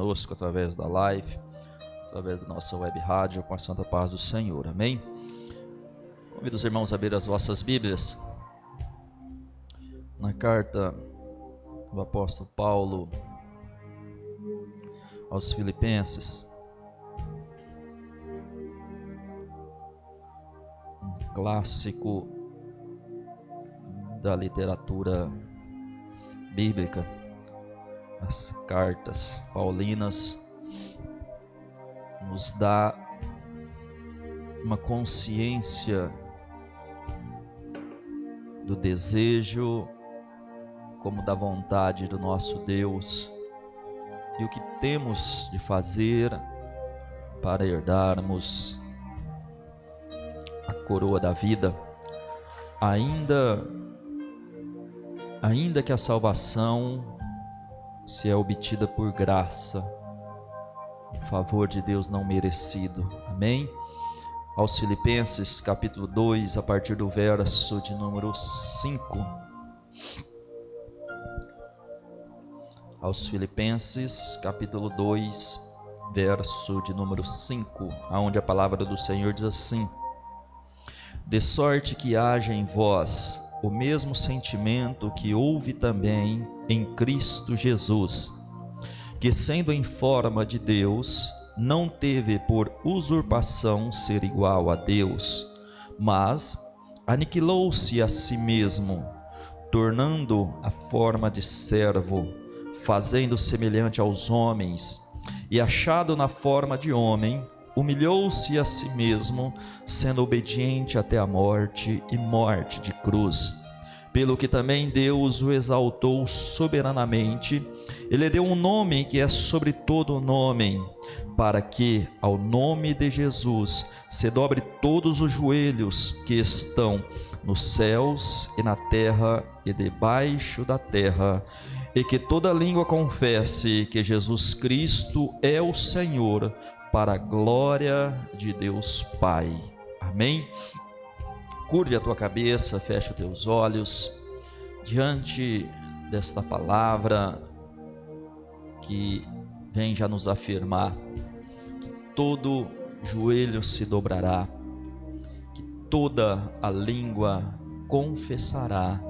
Conosco através da live, através da nossa web rádio, com a santa paz do Senhor, amém? Convido os irmãos a abrir as vossas Bíblias na carta do apóstolo Paulo aos Filipenses, um clássico da literatura bíblica. As cartas paulinas nos dá uma consciência do desejo como da vontade do nosso Deus e o que temos de fazer para herdarmos a coroa da vida, ainda que a salvação se é obtida por graça, em favor de Deus não merecido, amém? Aos Filipenses capítulo 2, a partir do verso de número 5. Aos Filipenses capítulo 2, verso de número 5, aonde a palavra do Senhor diz assim: de sorte que haja em vós o mesmo sentimento que houve também em Cristo Jesus, que sendo em forma de Deus, não teve por usurpação ser igual a Deus, mas aniquilou-se a si mesmo, tornando a forma de servo, fazendo semelhante aos homens, e achado na forma de homem, humilhou-se a si mesmo, sendo obediente até a morte e morte de cruz. Pelo que também Deus o exaltou soberanamente, e lhe deu um nome que é sobre todo o nome, para que ao nome de Jesus se dobre todos os joelhos que estão nos céus e na terra e debaixo da terra, e que toda língua confesse que Jesus Cristo é o Senhor, para a glória de Deus Pai. Amém? Curve a tua cabeça, feche os teus olhos, diante desta palavra que vem já nos afirmar que todo joelho se dobrará, que toda a língua confessará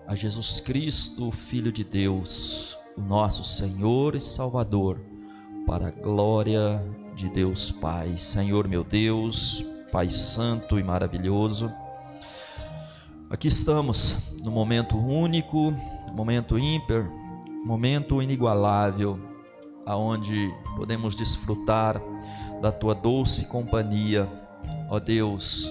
a Jesus Cristo, Filho de Deus, o nosso Senhor e Salvador, para a glória de Deus Pai. Senhor meu Deus, Pai santo e maravilhoso, aqui estamos no momento único, momento ímpar, momento inigualável, aonde podemos desfrutar da tua doce companhia, ó Deus,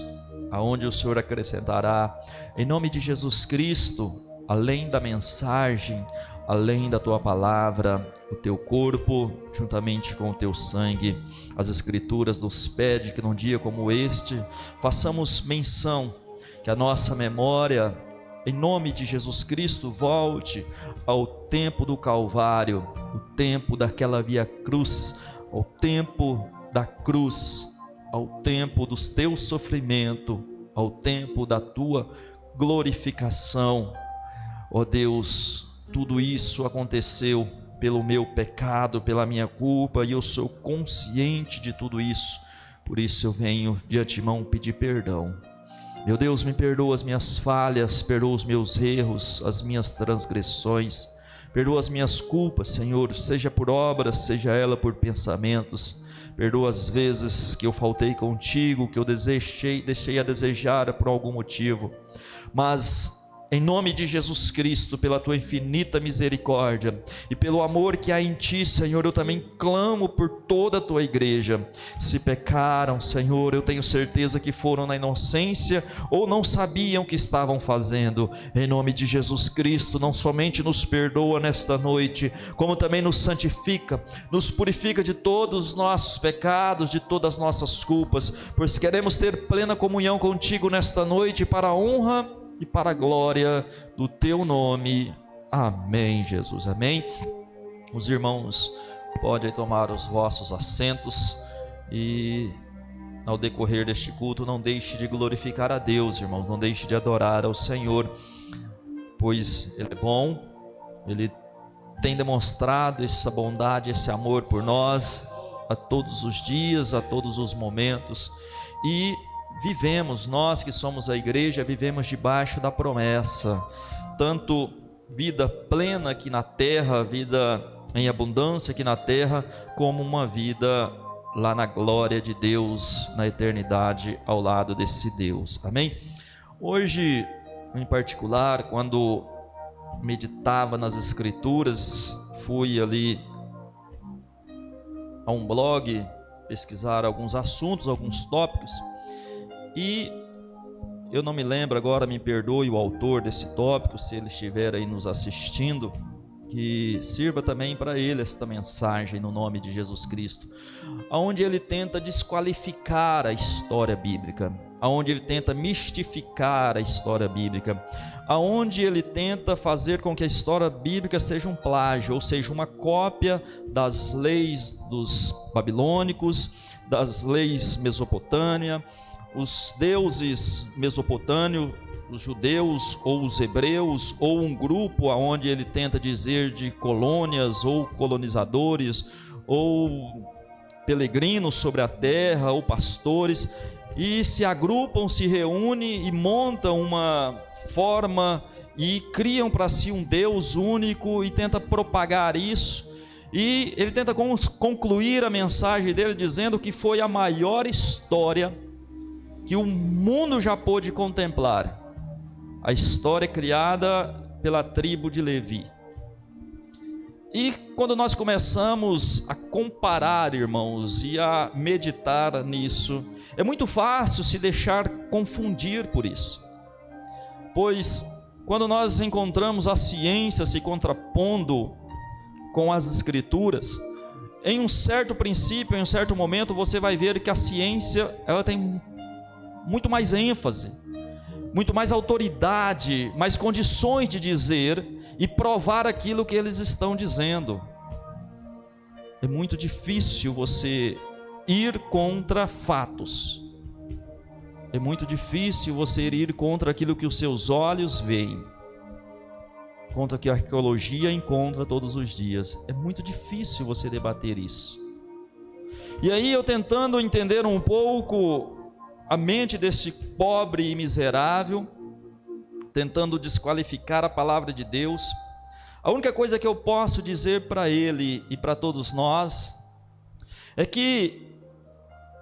aonde o Senhor acrescentará, em nome de Jesus Cristo, além da mensagem, além da tua palavra, o teu corpo, juntamente com o teu sangue. As Escrituras nos pedem que num dia como este, façamos menção, que a nossa memória, em nome de Jesus Cristo, volte ao tempo do Calvário, o tempo daquela via cruz, ao tempo da cruz, ao tempo do teu sofrimento, ao tempo da tua glorificação. Ó Deus, tudo isso aconteceu pelo meu pecado, pela minha culpa, e eu sou consciente de tudo isso. Por isso eu venho de antemão pedir perdão. Meu Deus, me perdoa as minhas falhas, perdoa os meus erros, as minhas transgressões, perdoa as minhas culpas, Senhor, seja por obras, seja ela por pensamentos. Perdoa as vezes que eu faltei contigo, que eu deixei a desejar por algum motivo. Mas em nome de Jesus Cristo, pela tua infinita misericórdia e pelo amor que há em ti, Senhor, eu também clamo por toda a tua igreja. Se pecaram, Senhor, eu tenho certeza que foram na inocência ou não sabiam o que estavam fazendo. Em nome de Jesus Cristo, não somente nos perdoa nesta noite, como também nos santifica, nos purifica de todos os nossos pecados, de todas as nossas culpas, pois queremos ter plena comunhão contigo nesta noite, para a honra e para a glória do teu nome. Amém, Jesus, amém. Os irmãos podem tomar os vossos assentos e ao decorrer deste culto não deixe de glorificar a Deus, irmãos, não deixe de adorar ao Senhor, pois Ele é bom, Ele tem demonstrado essa bondade, esse amor por nós, a todos os dias, a todos os momentos, e vivemos, nós que somos a igreja, vivemos debaixo da promessa, tanto vida plena aqui na terra, vida em abundância aqui na terra, como uma vida lá na glória de Deus, na eternidade, ao lado desse Deus, amém? Hoje, em particular, quando meditava nas escrituras, fui ali a um blog pesquisar alguns assuntos, alguns tópicos, e eu não me lembro agora, me perdoe o autor desse tópico, se ele estiver aí nos assistindo, que sirva também para ele esta mensagem no nome de Jesus Cristo, aonde ele tenta desqualificar a história bíblica, aonde ele tenta mistificar a história bíblica, aonde ele tenta fazer com que a história bíblica seja um plágio, ou seja, uma cópia das leis dos babilônicos, das leis mesopotâmia, os deuses mesopotâmios, os judeus ou os hebreus, ou um grupo aonde ele tenta dizer de colônias ou colonizadores, ou peregrinos sobre a terra, ou pastores, e se agrupam, se reúnem e montam uma forma e criam para si um Deus único e tenta propagar isso, e ele tenta concluir a mensagem dele dizendo que foi a maior história que o mundo já pôde contemplar, a história criada pela tribo de Levi. E quando nós começamos a comparar, irmãos, e a meditar nisso, é muito fácil se deixar confundir por isso, pois quando nós encontramos a ciência se contrapondo com as escrituras, em um certo princípio, em um certo momento, você vai ver que a ciência, ela tem muito mais ênfase, muito mais autoridade, mais condições de dizer e provar aquilo que eles estão dizendo. É muito difícil você ir contra fatos, é muito difícil você ir contra aquilo que os seus olhos veem, contra o que a arqueologia encontra todos os dias. É muito difícil você debater isso. E aí eu tentando entender um pouco a mente desse pobre e miserável, tentando desqualificar a palavra de Deus, a única coisa que eu posso dizer para ele e para todos nós é que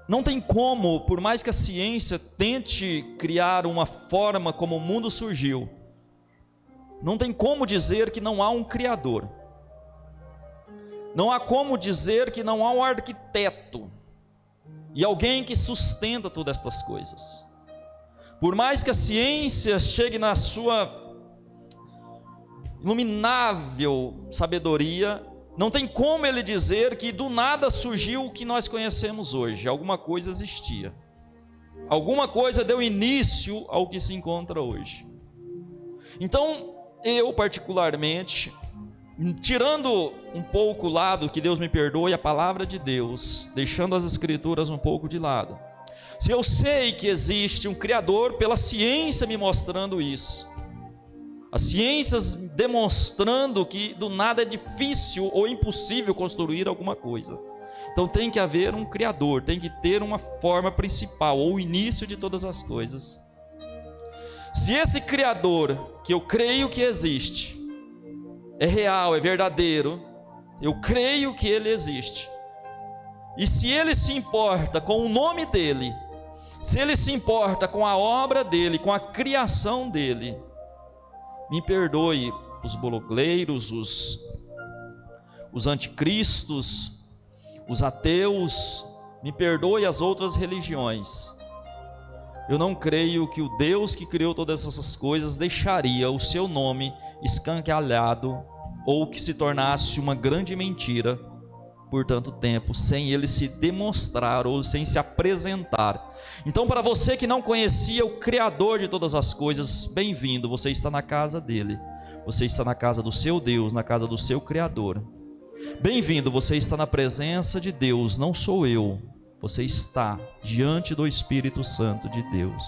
não tem como, por mais que a ciência tente criar uma forma como o mundo surgiu, não tem como dizer que não há um Criador, não há como dizer que não há um arquiteto e alguém que sustenta todas estas coisas. Por mais que a ciência chegue na sua iluminável sabedoria, não tem como ele dizer que do nada surgiu o que nós conhecemos hoje. Alguma coisa existia, alguma coisa deu início ao que se encontra hoje. Então, eu particularmente, tirando um pouco o lado, que Deus me perdoe, a palavra de Deus, deixando as escrituras um pouco de lado, se eu sei que existe um Criador, pela ciência me mostrando isso, as ciências demonstrando que do nada é difícil ou impossível construir alguma coisa, então tem que haver um Criador, tem que ter uma forma principal, ou o início de todas as coisas. Se esse Criador, que eu creio que existe, é real, é verdadeiro, eu creio que ele existe, e se ele se importa com o nome dele, se ele se importa com a obra dele, com a criação dele, me perdoe os bologleiros, os anticristos, os ateus, me perdoe as outras religiões. Eu não creio que o Deus que criou todas essas coisas deixaria o seu nome escancarado, ou que se tornasse uma grande mentira por tanto tempo, sem ele se demonstrar ou sem se apresentar. Então, para você que não conhecia o Criador de todas as coisas, bem-vindo, você está na casa dele, você está na casa do seu Deus, na casa do seu Criador. Bem-vindo, você está na presença de Deus, não sou eu, você está diante do Espírito Santo de Deus.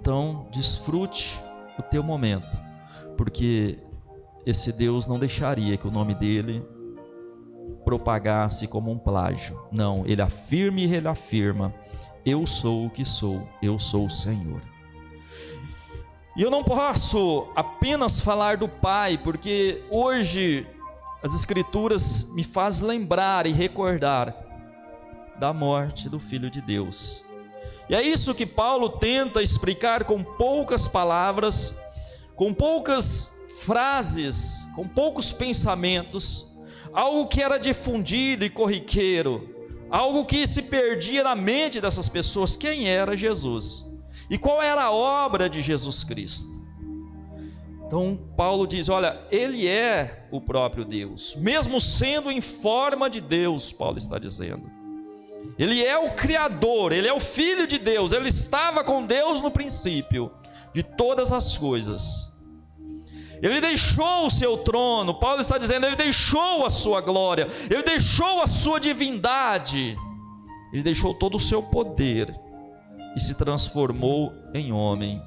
Então, desfrute o teu momento, porque esse Deus não deixaria que o nome dele propagasse como um plágio. Não, ele afirma e ele afirma: eu sou o que sou, eu sou o Senhor. E eu não posso apenas falar do Pai, porque hoje as Escrituras me fazem lembrar e recordar da morte do Filho de Deus. E é isso que Paulo tenta explicar com poucas palavras, com poucas frases, com poucos pensamentos, algo que era difundido e corriqueiro, algo que se perdia na mente dessas pessoas. Quem era Jesus? E qual era a obra de Jesus Cristo? Então Paulo diz: olha, ele é o próprio Deus, mesmo sendo em forma de Deus. Paulo está dizendo, ele é o Criador, ele é o Filho de Deus, ele estava com Deus no princípio de todas as coisas. Ele deixou o seu trono, Paulo está dizendo, ele deixou a sua glória, ele deixou a sua divindade, ele deixou todo o seu poder e se transformou em homem.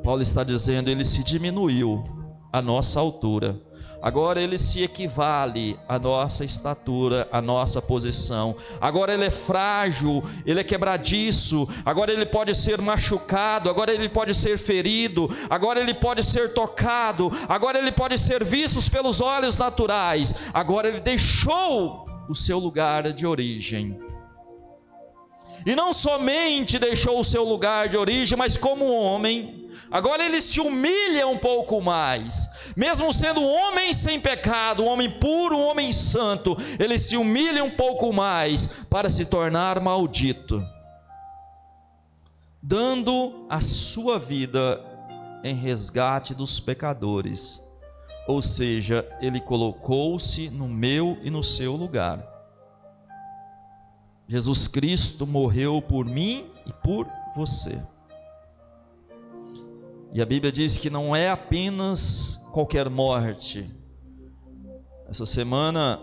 Paulo está dizendo, ele se diminuiu à nossa altura, agora ele se equivale à nossa estatura, à nossa posição. Agora ele é frágil, ele é quebradiço, agora ele pode ser machucado, agora ele pode ser ferido, agora ele pode ser tocado, agora ele pode ser visto pelos olhos naturais. Agora ele deixou o seu lugar de origem. E não somente deixou o seu lugar de origem, mas como homem, agora ele se humilha um pouco mais. Mesmo sendo um homem sem pecado, um homem puro, um homem santo, ele se humilha um pouco mais para se tornar maldito, dando a sua vida em resgate dos pecadores. Ou seja, ele colocou-se no meu e no seu lugar. Jesus Cristo morreu por mim e por você. E a Bíblia diz que não é apenas qualquer morte. Essa semana,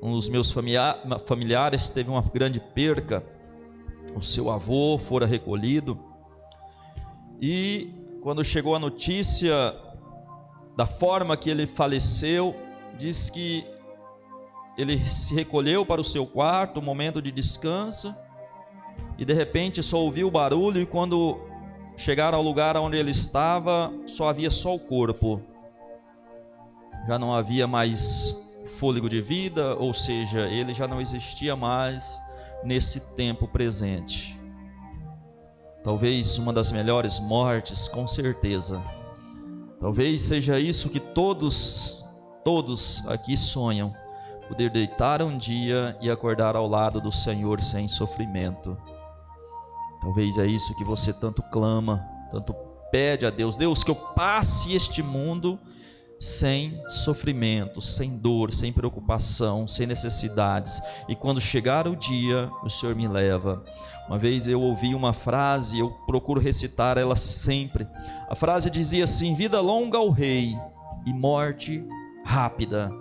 um dos meus familiares teve uma grande perca. O seu avô fora recolhido. E quando chegou a notícia da forma que ele faleceu, diz que ele se recolheu para o seu quarto, um momento de descanso, e de repente só ouviu o barulho, e quando chegaram ao lugar onde ele estava, havia só o corpo. Já não havia mais fôlego de vida, ou seja, ele já não existia mais nesse tempo presente. Talvez uma das melhores mortes, com certeza. Talvez seja isso que todos aqui sonham: poder deitar um dia e acordar ao lado do Senhor sem sofrimento. Talvez é isso que você tanto clama, tanto pede a Deus: Deus, que eu passe este mundo sem sofrimento, sem dor, sem preocupação, sem necessidades. E quando chegar o dia, o Senhor me leva. Uma vez eu ouvi uma frase, eu procuro recitar ela sempre. A frase dizia assim: vida longa ao rei e morte rápida.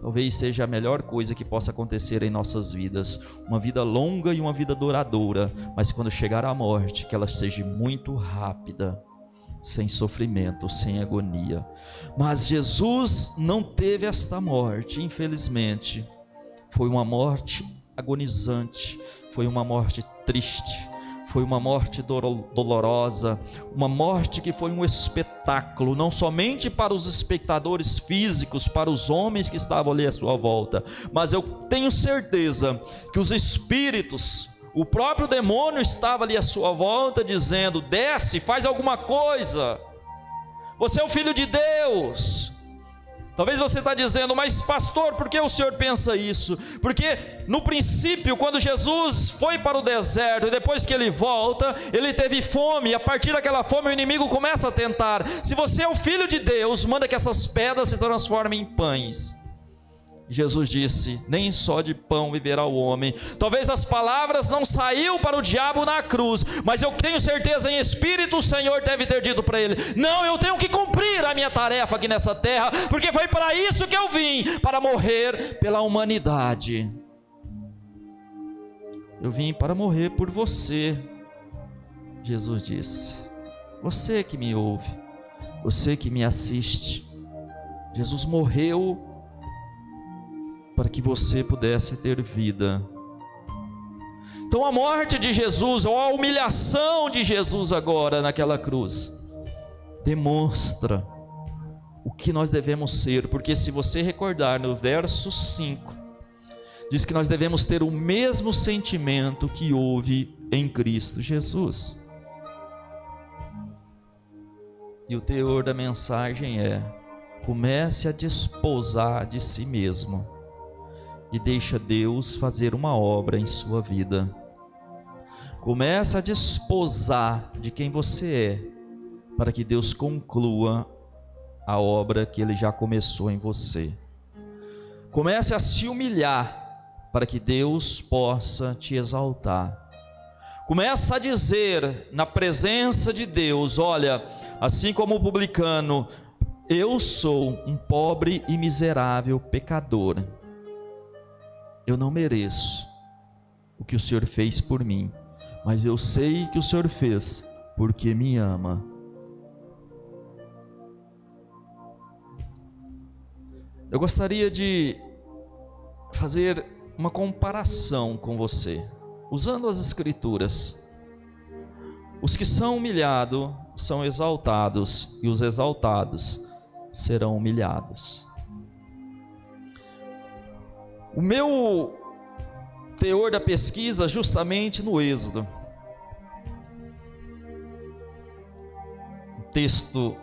Talvez seja a melhor coisa que possa acontecer em nossas vidas, uma vida longa e uma vida duradoura, mas quando chegar a morte, que ela seja muito rápida, sem sofrimento, sem agonia. Mas Jesus não teve esta morte, infelizmente. Foi uma morte agonizante, foi uma morte triste, foi uma morte dolorosa, uma morte que foi um espetáculo, não somente para os espectadores físicos, para os homens que estavam ali à sua volta, mas eu tenho certeza que os espíritos, o próprio demônio estava ali à sua volta dizendo: desce, faz alguma coisa, você é o Filho de Deus. Talvez você está dizendo: mas pastor, por que o senhor pensa isso? Porque no princípio, quando Jesus foi para o deserto, e depois que ele volta, ele teve fome, e a partir daquela fome o inimigo começa a tentar: se você é o Filho de Deus, manda que essas pedras se transformem em pães. Jesus disse: nem só de pão viverá o homem. Talvez as palavras não saíram para o diabo na cruz, mas eu tenho certeza em espírito, o Senhor deve ter dito para ele: não, eu tenho que cumprir a minha tarefa aqui nessa terra, porque foi para isso que eu vim, para morrer pela humanidade. Eu vim para morrer por você, Jesus disse. Você que me ouve, você que me assiste, Jesus morreu para que você pudesse ter vida. Então a morte de Jesus, ou a humilhação de Jesus agora naquela cruz, demonstra o que nós devemos ser, porque se você recordar no verso 5, diz que nós devemos ter o mesmo sentimento que houve em Cristo Jesus. E o teor da mensagem é: comece a desposar de si mesmo e deixa Deus fazer uma obra em sua vida. Comece a desposar de quem você é, para que Deus conclua a obra que Ele já começou em você. Comece a se humilhar, para que Deus possa te exaltar. Comece a dizer na presença de Deus: olha, assim como o publicano, eu sou um pobre e miserável pecador. Eu não mereço o que o Senhor fez por mim, mas eu sei que o Senhor fez porque me ama. Eu gostaria de fazer uma comparação com você, usando as Escrituras. Os que são humilhados são exaltados, e os exaltados serão humilhados. O meu teor da pesquisa justamente no Êxodo, um texto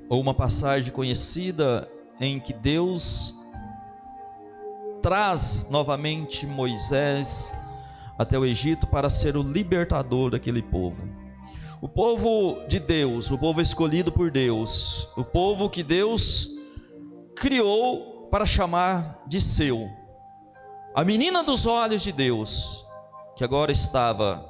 ou uma passagem conhecida em que Deus traz novamente Moisés até o Egito para ser o libertador daquele povo. O povo de Deus, o povo escolhido por Deus, o povo que Deus criou para chamar de seu. A menina dos olhos de Deus, que agora estava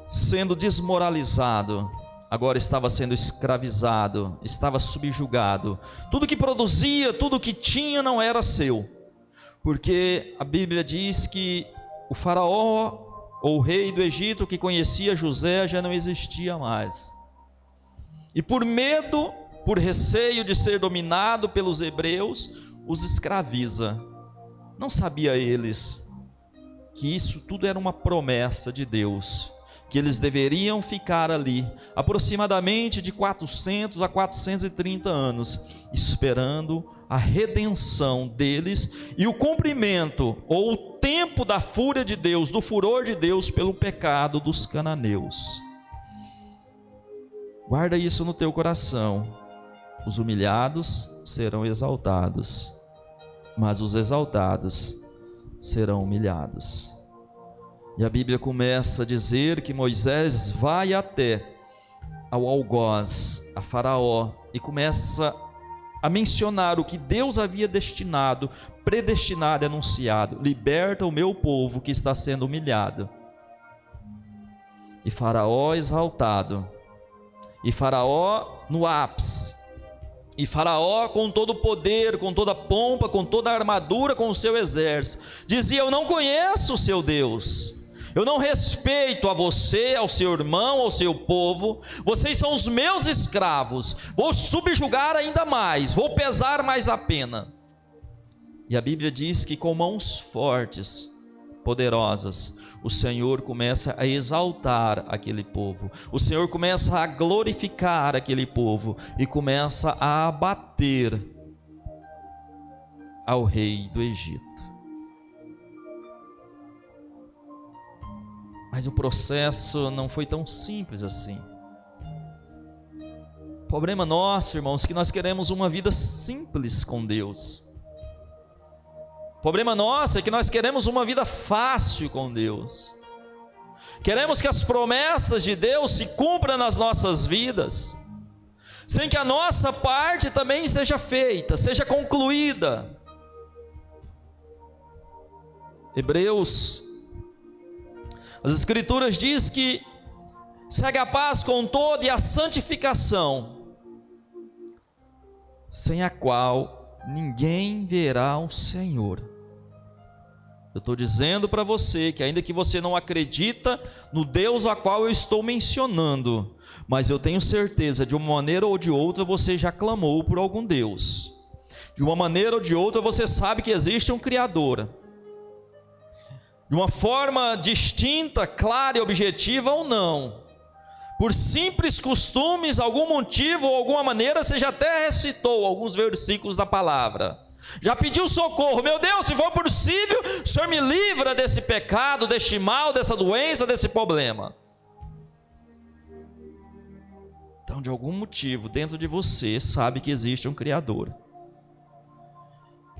sendo desmoralizado, agora estava sendo escravizado, estava subjugado. Tudo que produzia, tudo que tinha não era seu, porque a Bíblia diz que o faraó, ou o rei do Egito que conhecia José, já não existia mais. E por medo, por receio de ser dominado pelos hebreus, os escraviza. Não sabia eles que isso tudo era uma promessa de Deus, que eles deveriam ficar ali aproximadamente de 400 a 430 anos, esperando a redenção deles e o cumprimento ou o tempo da fúria de Deus, do furor de Deus pelo pecado dos cananeus. Guarda isso no teu coração. Os humilhados serão exaltados, mas os exaltados serão humilhados. E a Bíblia começa a dizer que Moisés vai até ao algoz, a Faraó, e começa a mencionar o que Deus havia destinado, predestinado e anunciado: liberta o meu povo que está sendo humilhado. E Faraó exaltado, e Faraó no ápice, e Faraó com todo o poder, com toda a pompa, com toda a armadura, com o seu exército, dizia: eu não conheço o seu Deus, eu não respeito a você, ao seu irmão, ao seu povo, vocês são os meus escravos, vou subjugar ainda mais, vou pesar mais a pena. E a Bíblia diz que com mãos fortes, poderosas, o Senhor começa a exaltar aquele povo, o Senhor começa a glorificar aquele povo e começa a abater ao rei do Egito. Mas o processo não foi tão simples assim. O problema nosso, irmãos, é que nós queremos uma vida simples com Deus. O problema nosso é que nós queremos uma vida fácil com Deus. Queremos que as promessas de Deus se cumpram nas nossas vidas, sem que a nossa parte também seja feita, seja concluída. Hebreus, as Escrituras diz que segue a paz com todo e a santificação, sem a qual ninguém verá o Senhor. Eu estou dizendo para você que ainda que você não acredita no Deus a qual eu estou mencionando, mas eu tenho certeza, de uma maneira ou de outra, você já clamou por algum Deus. De uma maneira ou de outra, você sabe que existe um Criador. De uma forma distinta, clara e objetiva ou não, por simples costumes, algum motivo ou alguma maneira, você já até recitou alguns versículos da palavra. Já pediu socorro: meu Deus, se for possível, o Senhor me livra desse pecado, deste mal, dessa doença, desse problema. Então, de algum motivo, dentro de você, sabe que existe um Criador.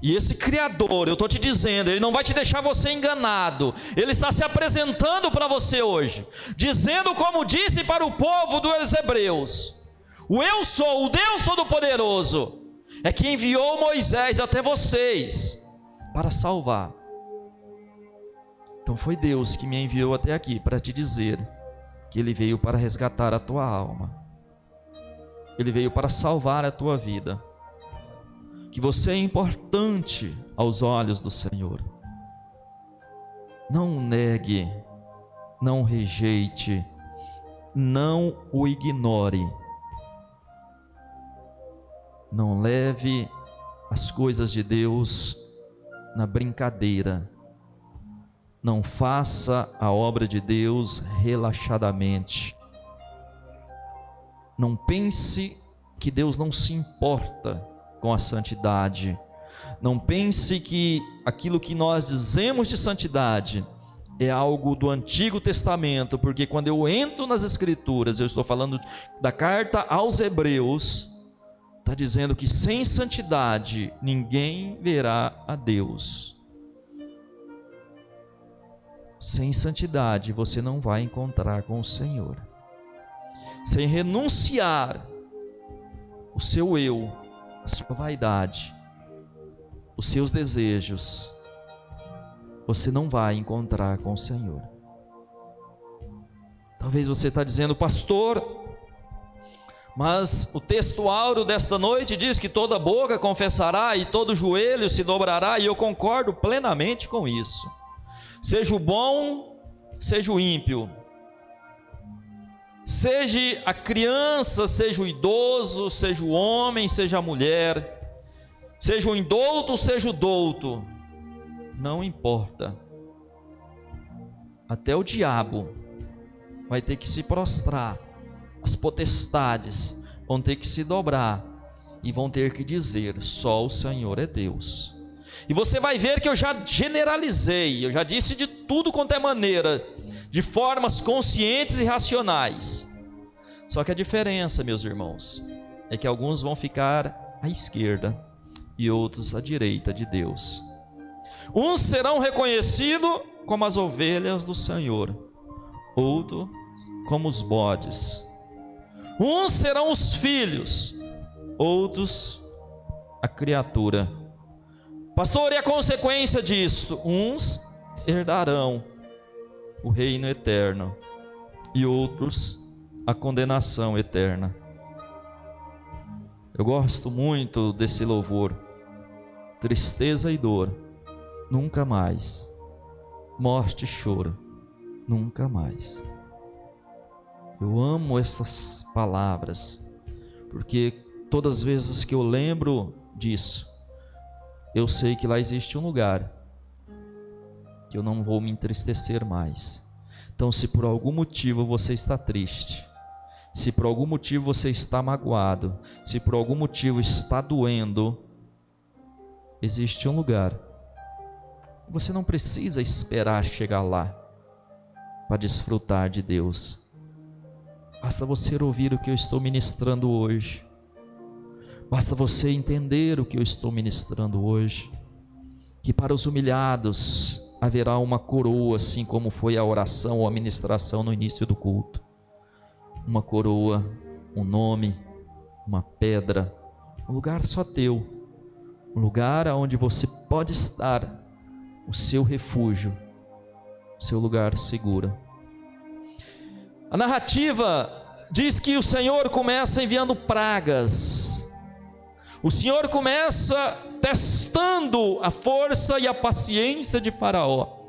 E esse Criador, eu estou te dizendo, Ele não vai te deixar você enganado. Ele está se apresentando para você hoje, dizendo como disse para o povo dos Hebreus: o eu sou, o Deus Todo-Poderoso, é que enviou Moisés até vocês para salvar. Então foi Deus que me enviou até aqui para te dizer que Ele veio para resgatar a tua alma. Ele veio para salvar a tua vida. Que você é importante aos olhos do Senhor. Não o negue, não o rejeite, não o ignore. Não leve as coisas de Deus na brincadeira. Não faça a obra de Deus relaxadamente. Não pense que Deus não se importa com a santidade. Não pense que aquilo que nós dizemos de santidade é algo do Antigo Testamento, porque quando eu entro nas Escrituras, eu estou falando da carta aos Hebreus, está dizendo que sem santidade ninguém verá a Deus. Sem santidade você não vai encontrar com o Senhor. Sem renunciar o seu eu, a sua vaidade, os seus desejos, você não vai encontrar com o Senhor. Talvez você está dizendo: pastor, mas o texto áureo desta noite diz que toda boca confessará e todo joelho se dobrará, e eu concordo plenamente com isso. Seja o bom, seja o ímpio, seja a criança, seja o idoso, seja o homem, seja a mulher, seja o indouto, seja o douto, não importa. Até o diabo vai ter que se prostrar, as potestades vão ter que se dobrar e vão ter que dizer: só o Senhor é Deus. E você vai ver que eu já generalizei, eu já disse de tudo quanto é maneira, de formas conscientes e racionais. Só que a diferença, meus irmãos, é que alguns vão ficar à esquerda e outros à direita de Deus. Uns serão reconhecidos como as ovelhas do Senhor, outros como os bodes. Uns serão os filhos, outros a criatura. Pastor, e a consequência disto? Uns herdarão o reino eterno e outros a condenação eterna. Eu gosto muito desse louvor. Tristeza e dor, nunca mais. Morte e choro, nunca mais. Eu amo essas palavras, porque todas as vezes que eu lembro disso, eu sei que lá existe um lugar que eu não vou me entristecer mais. Então, se por algum motivo você está triste, se por algum motivo você está magoado, se por algum motivo está doendo, existe um lugar. Você não precisa esperar chegar lá para desfrutar de Deus. Basta você ouvir o que eu estou ministrando hoje. Basta você entender o que eu estou ministrando hoje. Que para os humilhados haverá uma coroa, assim como foi a oração ou a ministração no início do culto. Uma coroa, um nome, uma pedra, um lugar só teu. Um lugar onde você pode estar, o seu refúgio, o seu lugar seguro. A narrativa diz que o Senhor começa enviando pragas. O Senhor começa testando a força e a paciência de Faraó.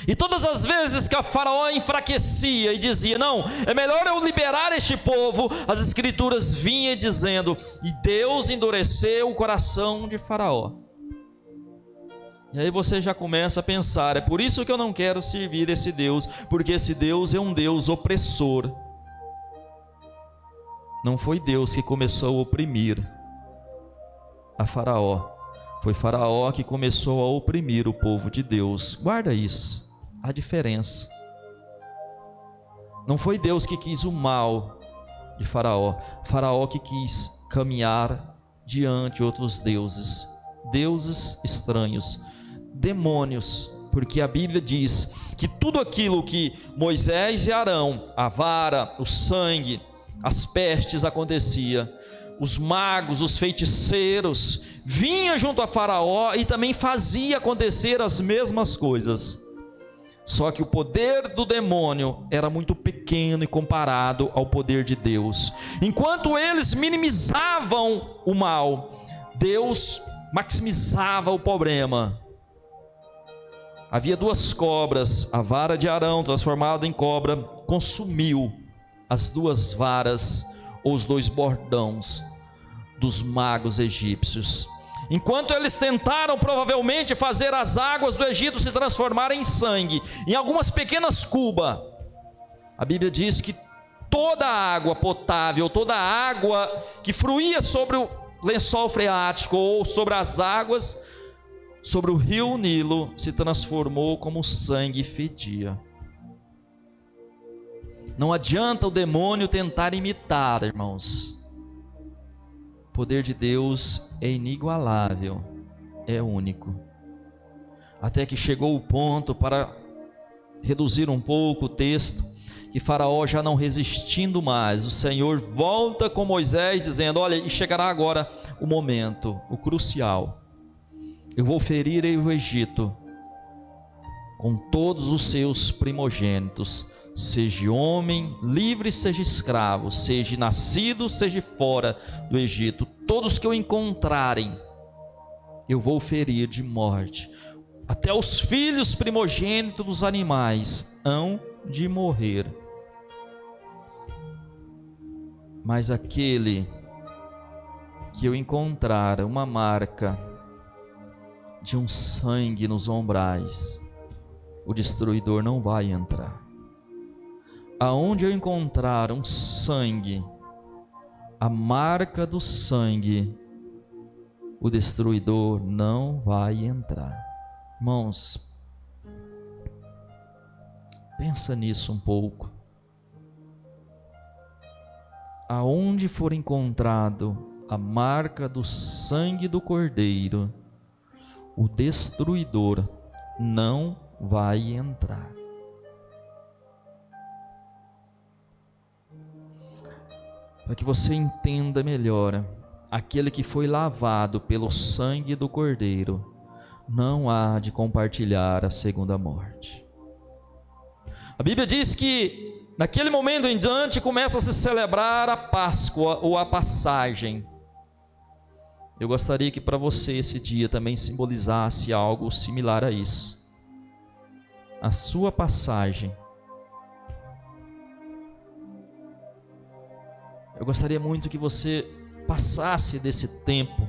E todas as vezes que a Faraó enfraquecia e dizia: não, é melhor eu liberar este povo, as escrituras vinham dizendo: e Deus endureceu o coração de Faraó. E aí você já começa a pensar: é por isso que eu não quero servir esse Deus, porque esse Deus é um Deus opressor. Não foi Deus que começou a oprimir a Faraó, foi Faraó que começou a oprimir o povo de Deus. Guarda isso, a diferença. Não foi Deus que quis o mal de Faraó, Faraó que quis caminhar diante de outros deuses, deuses estranhos, demônios, porque a Bíblia diz que tudo aquilo que Moisés e Arão, a vara, o sangue, as pestes acontecia, os magos, os feiticeiros vinham junto a Faraó e também fazia acontecer as mesmas coisas. Só que o poder do demônio era muito pequeno e comparado ao poder de Deus. Enquanto eles minimizavam o mal, Deus maximizava o problema. Havia duas cobras, a vara de Arão transformada em cobra consumiu as duas varas ou os dois bordões dos magos egípcios. Enquanto eles tentaram provavelmente fazer as águas do Egito se transformarem em sangue, em algumas pequenas cubas, a Bíblia diz que toda a água potável, toda a água que fluía sobre o lençol freático ou sobre as águas, sobre o rio Nilo, se transformou como sangue e fedia. Não adianta o demônio tentar imitar, irmãos. O poder de Deus é inigualável, é único. Até que chegou o ponto, para reduzir um pouco o texto, que Faraó já não resistindo mais, o Senhor volta com Moisés dizendo: olha, e chegará agora o momento, o crucial. Eu vou ferir o Egito com todos os seus primogênitos, seja homem, livre, seja escravo, seja nascido, seja fora do Egito, todos que eu encontrarem, eu vou ferir de morte. Até os filhos primogênitos dos animais hão de morrer. Mas aquele que eu encontrar uma marca de um sangue nos ombrais, o destruidor não vai entrar. Aonde eu encontrar um sangue, a marca do sangue, o destruidor não vai entrar. Irmãos, pensa nisso um pouco. Aonde for encontrado a marca do sangue do Cordeiro, o destruidor não vai entrar. Para que você entenda melhor, aquele que foi lavado pelo sangue do Cordeiro não há de compartilhar a segunda morte. A Bíblia diz que naquele momento em diante começa a se celebrar a Páscoa ou a passagem. Eu gostaria que para você esse dia também simbolizasse algo similar a isso. A sua passagem. Eu gostaria muito que você passasse desse tempo,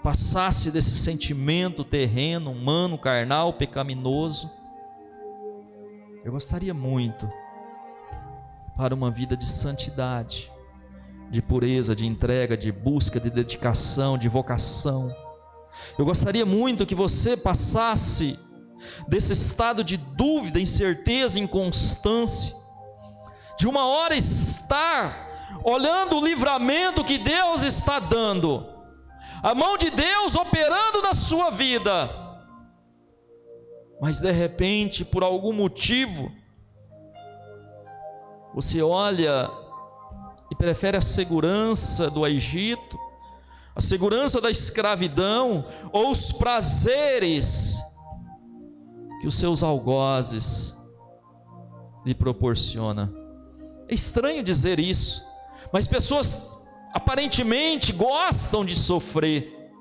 passasse desse sentimento terreno, humano, carnal, pecaminoso. Eu gostaria muito para uma vida de santidade, de pureza, de entrega, de busca, de dedicação, de vocação. Eu gostaria muito que você passasse desse estado de dúvida, incerteza, inconstância, de uma hora estar olhando o livramento que Deus está dando, a mão de Deus operando na sua vida, mas de repente, por algum motivo, você olha e prefere a segurança do Egito, a segurança da escravidão, ou os prazeres que os seus algozes lhe proporcionam. É estranho dizer isso, mas pessoas aparentemente gostam de sofrer,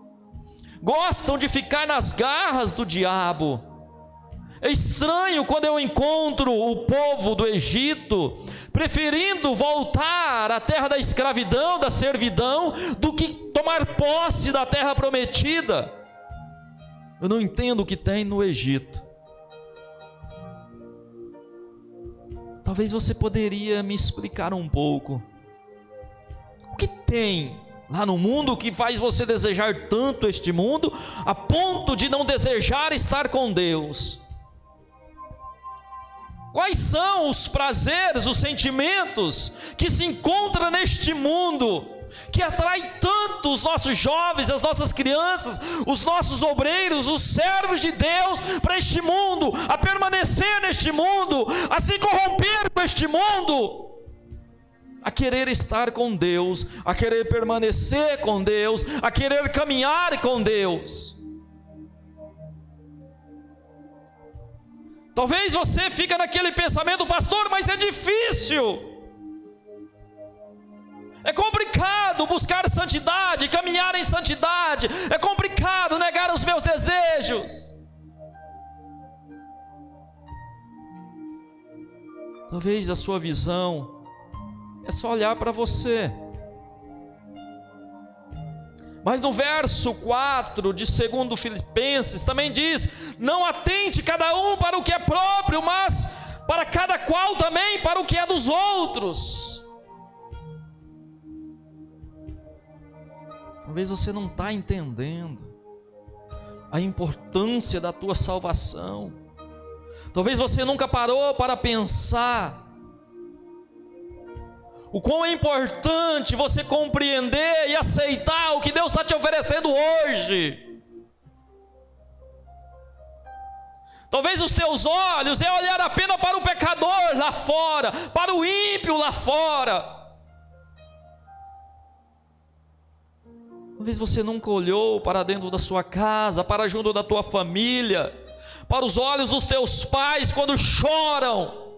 gostam de ficar nas garras do diabo. É estranho quando eu encontro o povo do Egito preferindo voltar à terra da escravidão, da servidão, do que tomar posse da terra prometida. Eu não entendo o que tem no Egito. Talvez você poderia me explicar um pouco. O que tem lá no mundo que faz você desejar tanto este mundo, a ponto de não desejar estar com Deus? Quais são os prazeres, os sentimentos que se encontram neste mundo, que atrai tanto os nossos jovens, as nossas crianças, os nossos obreiros, os servos de Deus para este mundo, a permanecer neste mundo, a se corromper com este mundo, a querer estar com Deus, a querer permanecer com Deus, a querer caminhar com Deus? Talvez você fique naquele pensamento: pastor, mas é difícil, é complicado buscar santidade, caminhar em santidade, é complicado negar os meus desejos. Talvez a sua visão é só olhar para você. Mas no verso 4 de 2 Filipenses também diz: não atente cada um para o que é próprio, mas para cada qual também para o que é dos outros. Talvez você não está entendendo a importância da tua salvação. Talvez você nunca parou para pensar o quão é importante você compreender e aceitar o que Deus está te oferecendo hoje. Talvez os teus olhos é olhar apenas para o pecador lá fora, para o ímpio lá fora. Talvez você nunca olhou para dentro da sua casa, para junto da tua família, para os olhos dos teus pais quando choram,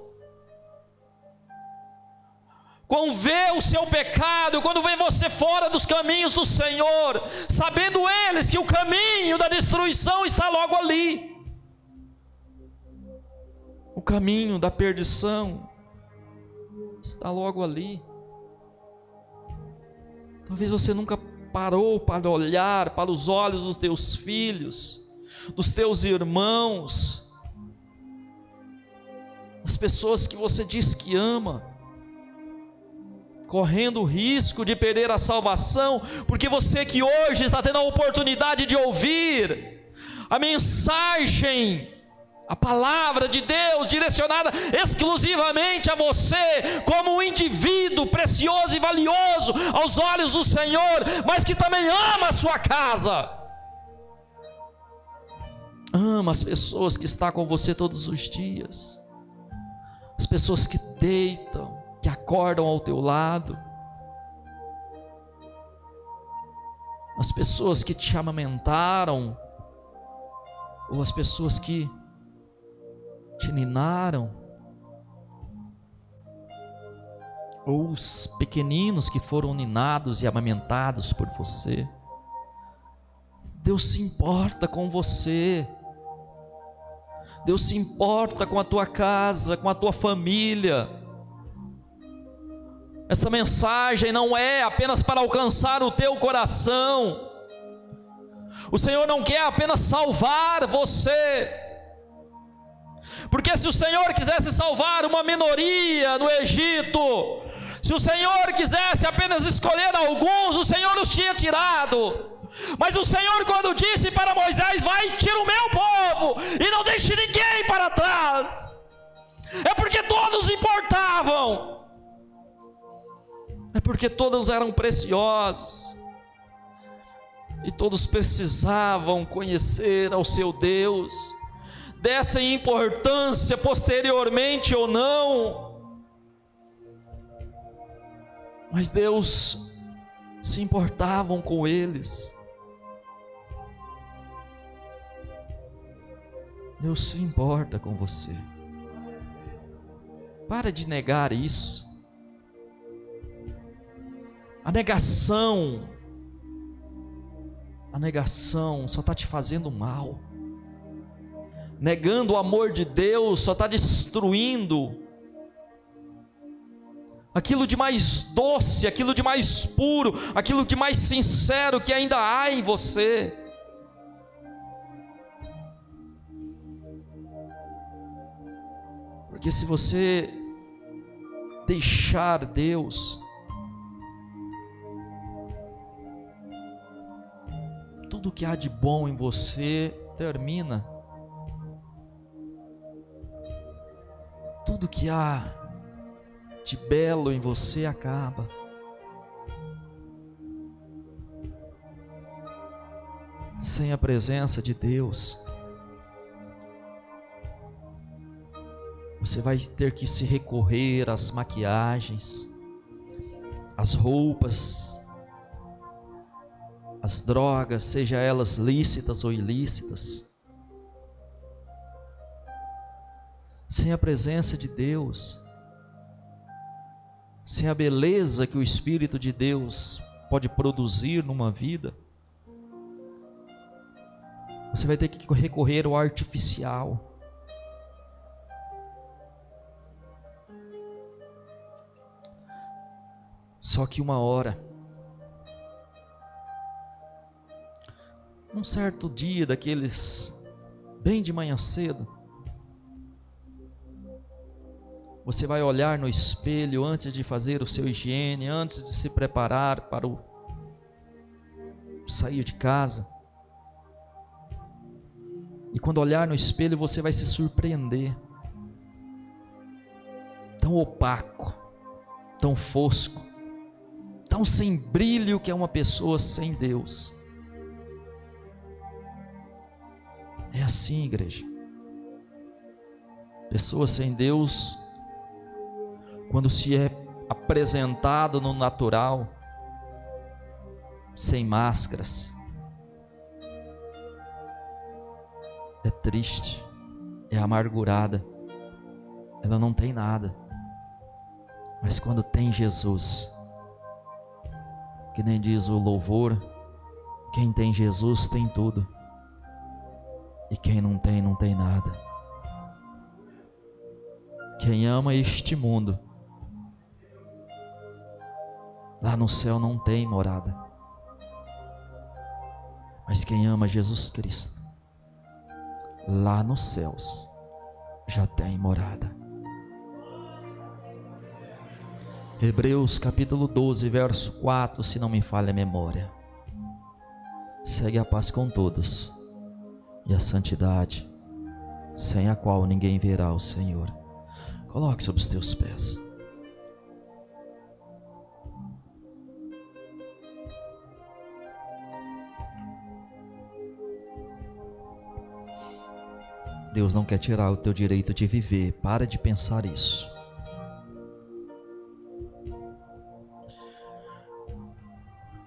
quando vê o seu pecado, quando vê você fora dos caminhos do Senhor, sabendo eles que o caminho da destruição está logo ali, o caminho da perdição está logo ali. Talvez você nunca parou para olhar para os olhos dos teus filhos, dos teus irmãos, as pessoas que você diz que ama, correndo o risco de perder a salvação, porque você que hoje está tendo a oportunidade de ouvir a mensagem, a palavra de Deus direcionada exclusivamente a você, como um indivíduo precioso e valioso aos olhos do Senhor, mas que também ama a sua casa, ama as pessoas que estão com você todos os dias, as pessoas que deitam, que acordam ao teu lado, as pessoas que te amamentaram, ou as pessoas que te ninaram, ou os pequeninos que foram ninados e amamentados por você. Deus se importa com você, Deus se importa com a tua casa, com a tua família. Essa mensagem não é apenas para alcançar o teu coração. O Senhor não quer apenas salvar você, porque se o Senhor quisesse salvar uma minoria no Egito, se o Senhor quisesse apenas escolher alguns, o Senhor os tinha tirado. Mas o Senhor, quando disse para Moisés: vai, tira o meu povo e não deixe ninguém para trás, é porque todos importavam, é porque todos eram preciosos, e todos precisavam conhecer ao seu Deus, dessem importância posteriormente ou não. Mas Deus se importavam com eles. Deus se importa com você. Para de negar isso. A negação só está te fazendo mal. Negando o amor de Deus só está destruindo aquilo de mais doce, aquilo de mais puro, aquilo de mais sincero que ainda há em você. Porque se você deixar Deus, tudo que há de bom em você termina. Tudo que há de belo em você acaba. Sem a presença de Deus, você vai ter que se recorrer às maquiagens, às roupas, às drogas, seja elas lícitas ou ilícitas. Sem a presença de Deus, sem a beleza que o Espírito de Deus pode produzir numa vida, você vai ter que recorrer ao artificial. Só que uma hora, num certo dia daqueles, bem de manhã cedo, você vai olhar no espelho antes de fazer o seu higiene, antes de se preparar para o sair de casa. E quando olhar no espelho, você vai se surpreender. Tão opaco, tão fosco, tão sem brilho que é uma pessoa sem Deus. É assim, igreja. Pessoas sem Deus, quando se é apresentado no natural, sem máscaras, é triste, é amargurada, ela não tem nada. Mas quando tem Jesus, que nem diz o louvor, quem tem Jesus tem tudo, e quem não tem, não tem nada. Quem ama este mundo, lá no céu não tem morada. Mas quem ama Jesus Cristo, lá nos céus já tem morada. Hebreus capítulo 12, verso 4, se não me falha a memória. Segue a paz com todos e a santidade, sem a qual ninguém verá o Senhor. Coloque sobre os teus pés. Deus não quer tirar o teu direito de viver. Para de pensar isso.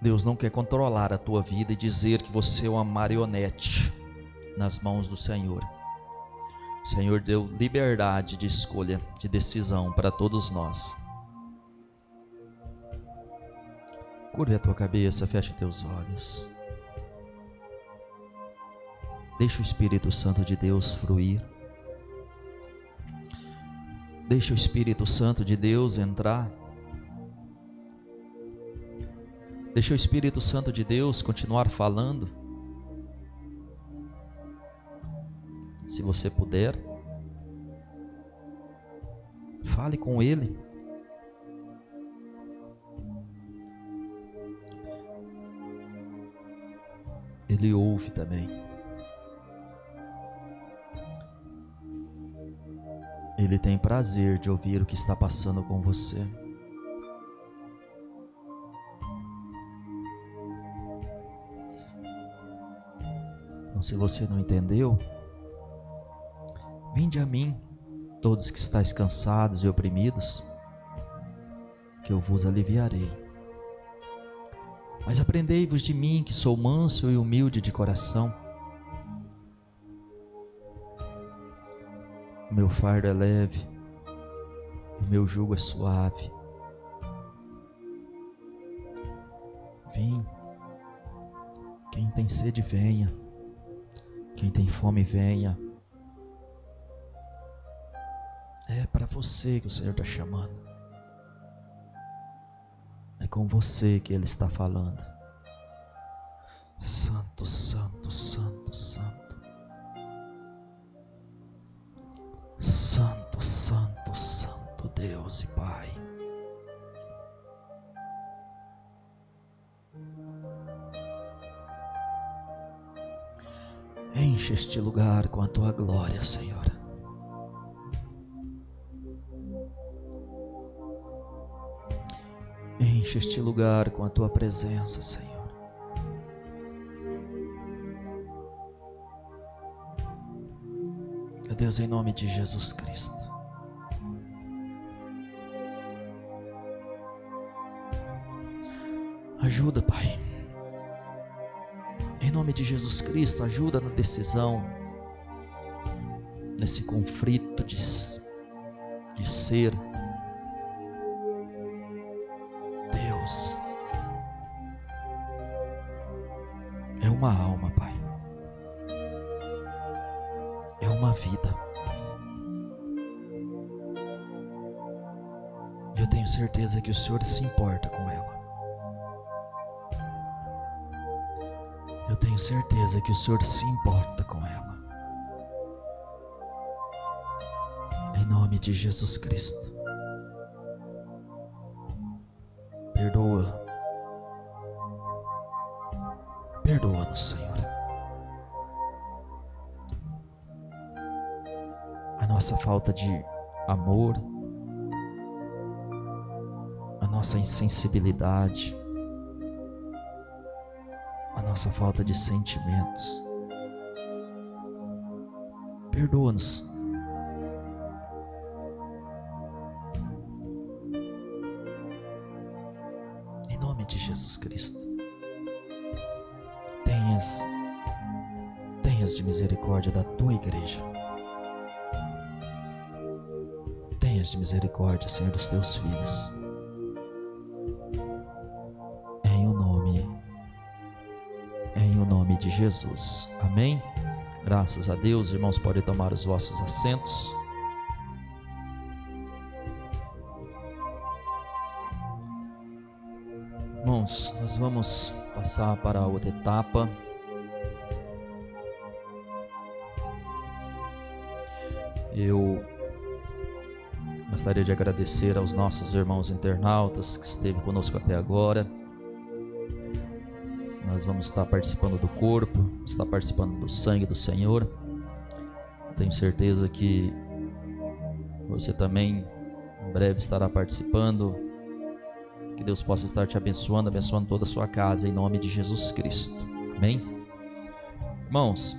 Deus não quer controlar a tua vida e dizer que você é uma marionete nas mãos do Senhor. O Senhor deu liberdade de escolha, de decisão para todos nós. Curve a tua cabeça, feche os teus olhos. Deixa o Espírito Santo de Deus fluir. Deixa o Espírito Santo de Deus entrar. Deixa o Espírito Santo de Deus continuar falando. Se você puder, fale com Ele. Ele ouve também. Ele tem prazer de ouvir o que está passando com você. Então, se você não entendeu, vinde a mim, todos que estáis cansados e oprimidos, que eu vos aliviarei. Mas aprendei-vos de mim, que sou manso e humilde de coração. O meu fardo é leve, o meu jugo é suave. Vim. Quem tem sede, venha. Quem tem fome, venha. É para você que o Senhor está chamando. É com você que Ele está falando. Santo, santo, santo, santo. Santo, santo, santo Deus e Pai. Enche este lugar com a Tua glória, Senhor. Enche este lugar com a Tua presença, Senhor. Meu Deus, em nome de Jesus Cristo. Ajuda, Pai. Em nome de Jesus Cristo, ajuda na decisão, nesse conflito de ser. Deus, é uma alma, Pai. É uma vida. Eu tenho certeza que o Senhor se importa com ela. Eu tenho certeza que o Senhor se importa com ela. Em nome de Jesus Cristo. Perdoa. Perdoa-nos, Senhor. A nossa falta de amor, a nossa insensibilidade, a nossa falta de sentimentos. Perdoa-nos. Em nome de Jesus Cristo. Tenhas de misericórdia da Tua igreja. Tenhas de misericórdia, Senhor, dos Teus filhos. Em o nome de Jesus. Amém? Graças a Deus, irmãos, podem tomar os vossos assentos. Irmãos, nós vamos passar para a outra etapa. Eu gostaria de agradecer aos nossos irmãos internautas que esteve conosco até agora. Nós vamos estar participando do corpo, estar participando do sangue do Senhor. Tenho certeza que você também em breve estará participando. Que Deus possa estar te abençoando, abençoando toda a sua casa, em nome de Jesus Cristo. Amém? Irmãos,